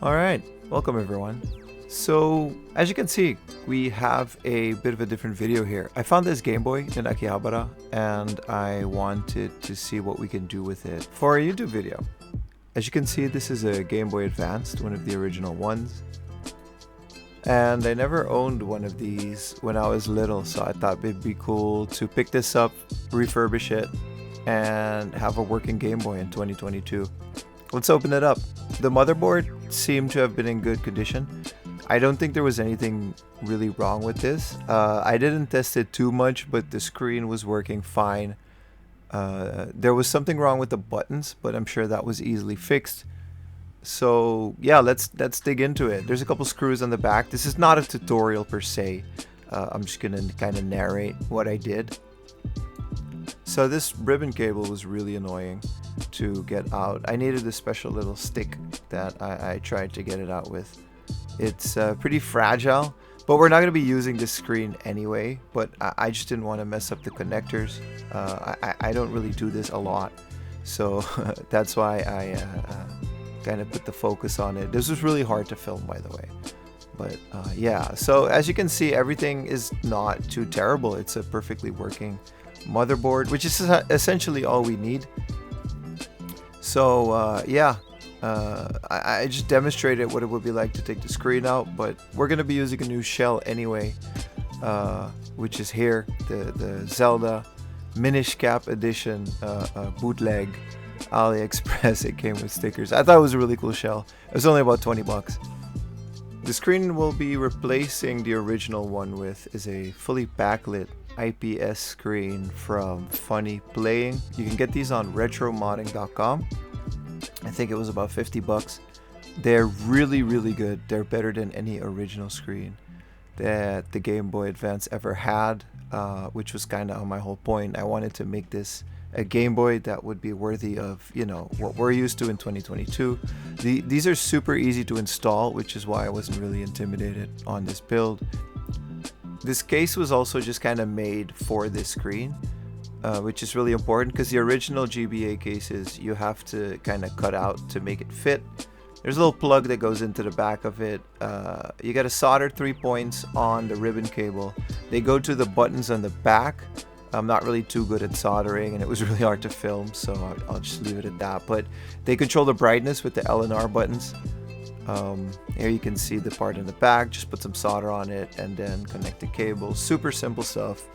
Alright, welcome everyone. So, as you can see, we have a bit of a different video here. I found this Game Boy in Akihabara and I wanted to see what we can do with it for a YouTube video. As you can see, this is a Game Boy Advanced, one of the original ones. And I never owned one of these when I was little, so I thought it'd be cool to pick this up, refurbish it, and have a working Game Boy in 2022. Let's open it up. The motherboard seemed to have been in good condition. I don't think there was anything really wrong with this. I didn't test it too much, but the screen was working fine. There was something wrong with the buttons, but I'm sure that was easily fixed. So yeah, let's dig into it. There's a couple screws on the back. This is not a tutorial per se. I'm just gonna kind of narrate what I did. So this ribbon cable was really annoying to get out. I needed a special little stick that I tried to get it out with. It's pretty fragile, but we're not going to be using this screen anyway, but I just didn't want to mess up the connectors. I don't really do this a lot, so that's why I kind of put the focus on it. This was really hard to film, by the way. But yeah, so as you can see, everything is not too terrible. It's a perfectly working motherboard, which is essentially all we need. So yeah, I just demonstrated what it would be like to take the screen out, but we're going to be using a new shell anyway, which is here, the Zelda Minish Cap Edition bootleg AliExpress. It came with stickers. I thought it was a really cool shell. It was only about 20 bucks. The screen we'll be replacing the original one with is a fully backlit IPS screen from Funny Playing. You can get these on retromodding.com. I think it was about 50 bucks. They're really good. They're better than any original screen that the Game Boy Advance ever had, which was kind of my whole point. I wanted to make this a Game Boy that would be worthy of, you know, what we're used to in 2022. These are super easy to install, which is why I wasn't really intimidated on this build. This case was also just kind of made for this screen, which is really important because the original GBA cases you have to kind of cut out to make it fit. There's a little plug that goes into the back of it. You got to solder 3 points on the ribbon cable. They go to the buttons on the back. I'm not really too good at soldering and it was really hard to film, so I'll just leave it at that. But they control the brightness with the L and R buttons. Here you can see the part in the back. Just put some solder on it and then connect the cable. Super simple stuff.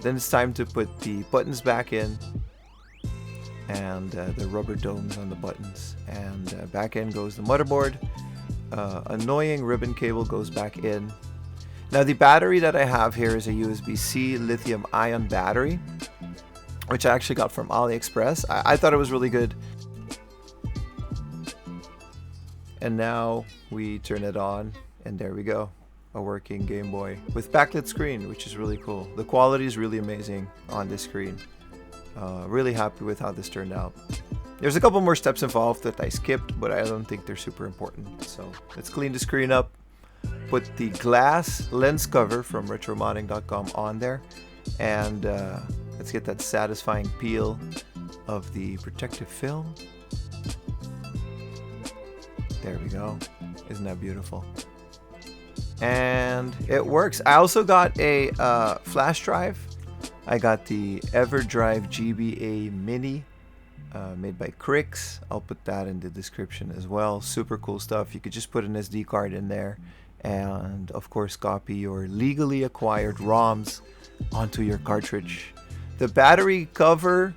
Then it's time to put the buttons back in and the rubber domes on the buttons, and back in goes the motherboard. Annoying ribbon cable goes back in. Now the battery that I have here is a USB-C lithium ion battery, which I actually got from AliExpress. I thought it was really good. And now we turn it on and there we go, a working Game Boy with backlit screen, which is really cool. The quality is really amazing on this screen. Really happy with how this turned out. There's a couple more steps involved that I skipped, but I don't think they're super important. So let's clean the screen up, put the glass lens cover from retromodding.com on there, and let's get that satisfying peel of the protective film. There we go. Isn't that beautiful? And it works. I also got a flash drive. I got the EverDrive GBA Mini, made by Crix. I'll put that in the description as well. Super cool stuff. You could just put an SD card in there and of course copy your legally acquired ROMs onto your cartridge. The battery cover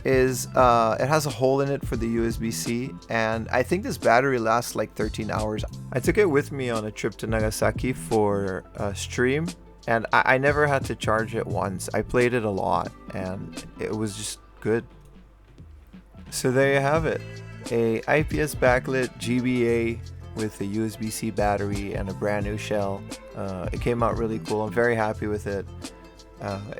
is it has a hole in it for the USB-C, and I think this battery lasts like 13 hours. I took it with me on a trip to Nagasaki for a stream, and I never had to charge it once. I played it a lot and it was just good. So there you have it, a IPS backlit GBA with a USB-C battery and a brand new shell. It came out really cool. I'm very happy with it.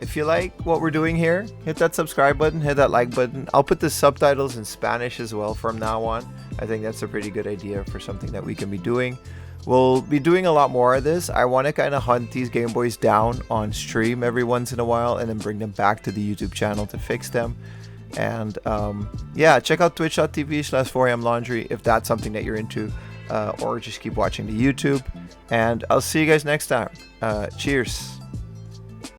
If you like what we're doing here, hit that subscribe button, hit that like button. I'll put the subtitles in Spanish as well from now on. I think that's a pretty good idea for something that we can be doing. We'll be doing a lot more of this. I want to kind of hunt these Game Boys down on stream every once in a while and then bring them back to the YouTube channel to fix them. And yeah, check out twitch.tv/4amlaundry if that's something that you're into. or just keep watching the YouTube. And I'll see you guys next time. Cheers.